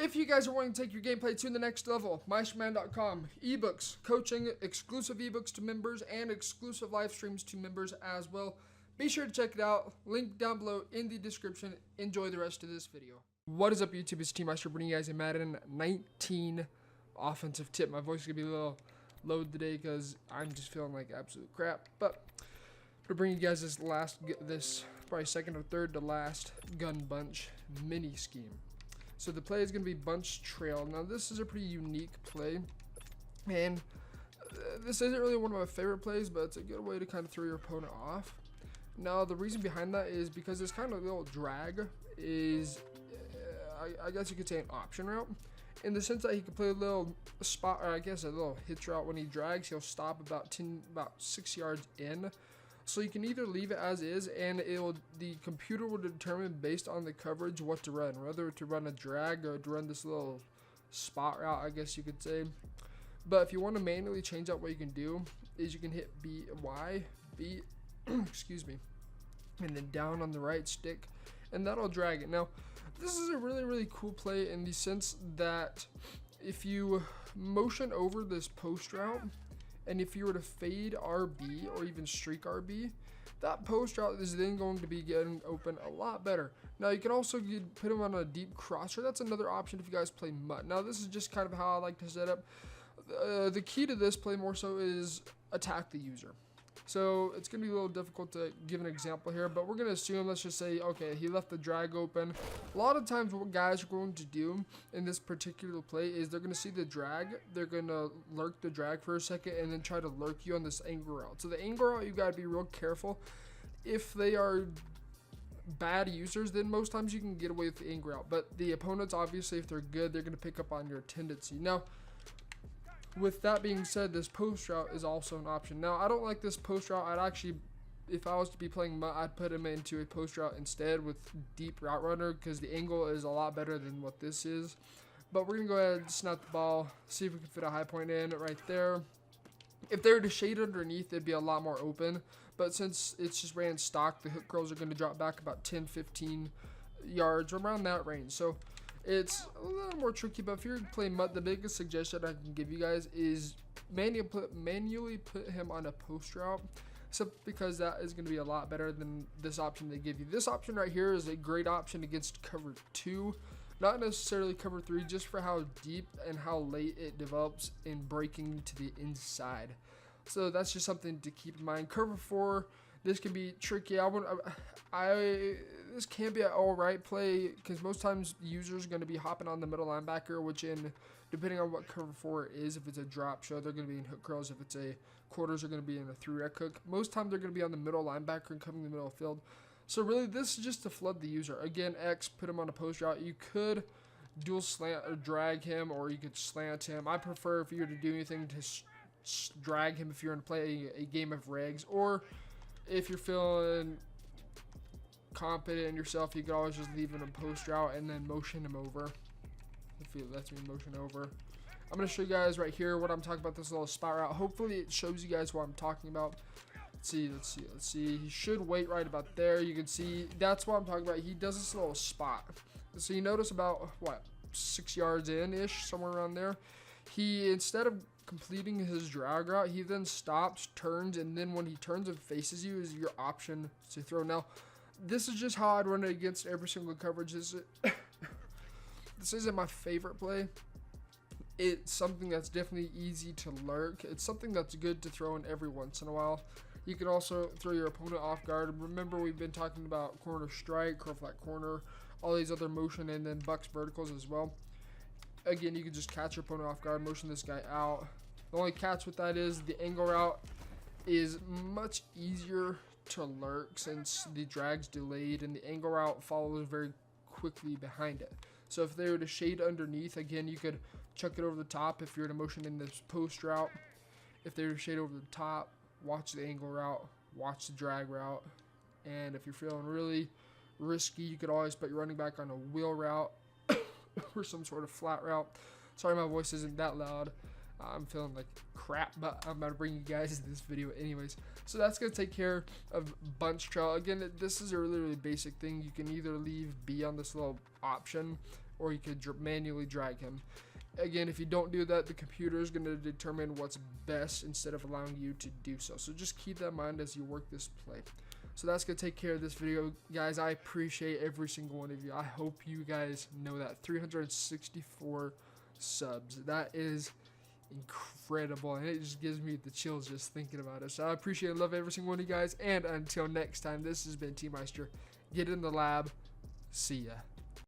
If you guys are wanting to take your gameplay to the next level, MySherman.com, ebooks, coaching, exclusive ebooks to members, and exclusive live streams to members as well. Be sure to check it out. Link down below in the description. Enjoy the rest of this video. What is up, YouTube? It's Team Master bringing you guys a Madden 19 offensive tip. My voice is going to be a little low today because I'm just feeling like absolute crap. But to bring you guys this probably second or third to last gun bunch mini scheme. So the play is going to be bunch trail. Now this is a pretty unique play, and this isn't really one of my favorite plays, but it's a good way to kind of throw your opponent off. Now the reason behind that is because this kind of little drag is, I guess you could say, an option route, in the sense that he could play a little spot, or I guess a little hitch route. When he drags, he'll stop about 6 yards in. So you can either leave it as is, and the computer will determine based on the coverage what to run, whether to run a drag or to run this little spot route, I guess you could say. But if you want to manually change out, what you can do is you can hit B, excuse me, and then down on the right stick, and that'll drag it. Now, this is a really cool play in the sense that if you motion over this post route, and if you were to fade RB or even streak RB, that post route is then going to be getting open a lot better. Now you can also put him on a deep crosser. That's another option if you guys play MUT. Now this is just kind of how I like to set up. The key to this play more so is attack the user. So it's going to be a little difficult to give an example here, but we're going to assume, let's just say, okay, he left the drag open. A lot of times what guys are going to do in this particular play is they're going to see the drag, they're going to lurk the drag for a second, and then try to lurk you on this angle route. So the angle route, you got to be real careful. If they are bad users, then most times you can get away with the angle route. But the opponents, obviously, if they're good, they're going to pick up on your tendency. Now, with that being said, this post route is also an option. Now, I don't like this post route. I'd actually, if I was to be playing MUT, I'd put him into a post route instead with deep route runner, because the angle is a lot better than what this is. But we're going to go ahead and snap the ball, see if we can fit a high point in right there. If they were to shade underneath, it'd be a lot more open. But since it's just ran stock, the hook curls are going to drop back about 10-15 yards, around that range. So it's a little more tricky, but if you're playing MUT, the biggest suggestion I can give you guys is manually put him on a post route, simply because that is going to be a lot better than this option they give you. This option right here is a great option against cover 2, not necessarily cover 3, just for how deep and how late it develops in breaking to the inside. So that's just something to keep in mind. Cover 4, this can be tricky. This can be an alright play, because most times users are going to be hopping on the middle linebacker, which depending on what cover 4 is, if it's a drop show, they're going to be in hook curls. If it's a quarters, they're going to be in a 3-rec hook. Most times they're going to be on the middle linebacker and coming in the middle of the field. So really, this is just to flood the user. Again, X, put him on a post route. You could dual slant or drag him, or you could slant him. I prefer, if you were to do anything, to drag him if you're going to play a game of regs, or if you're feeling confident in yourself, you could always just leave him in post route and then motion him over. If it lets me motion over, I'm going to show you guys right here what I'm talking about, this little spot route. Hopefully it shows you guys what I'm talking about. Let's see. He should wait right about there. You can see that's what I'm talking about. He does this little spot. So you notice about, what, 6 yards in-ish, somewhere around there. He, instead of completing his drag route, he then stops, turns, and then when he turns and faces you is your option to throw. Now, this is just how I'd run it against every single coverage. This isn't my favorite play. It's something that's definitely easy to lurk. It's something that's good to throw in every once in a while. You can also throw your opponent off guard. Remember, we've been talking about corner strike, curl flat corner, all these other motion, and then bucks verticals as well. Again, you can just catch your opponent off guard, motion this guy out. The only catch with that is the angle route is much easier to lurk since the drag's delayed, and the angle route follows very quickly behind it. So if they were to shade underneath, again, you could chuck it over the top if you're to motion in this post route. If they were to shade over the top, watch the angle route, watch the drag route. And if you're feeling really risky, you could always put your running back on a wheel route or some sort of flat route. Sorry, my voice isn't that loud. I'm feeling like crap, but I'm about to bring you guys this video anyways. So that's going to take care of bunch trail. Again, this is a really basic thing. You can either leave B on this little option, or you could manually drag him. Again, if you don't do that, the computer is going to determine what's best instead of allowing you to do so. So just keep that in mind as you work this play. So that's going to take care of this video, guys. I appreciate every single one of you. I hope you guys know that. 364 subs. That is incredible, and it just gives me the chills just thinking about it. So I appreciate and love every single one of you guys, and until next time, this has been T Meister. Get in the lab. See ya.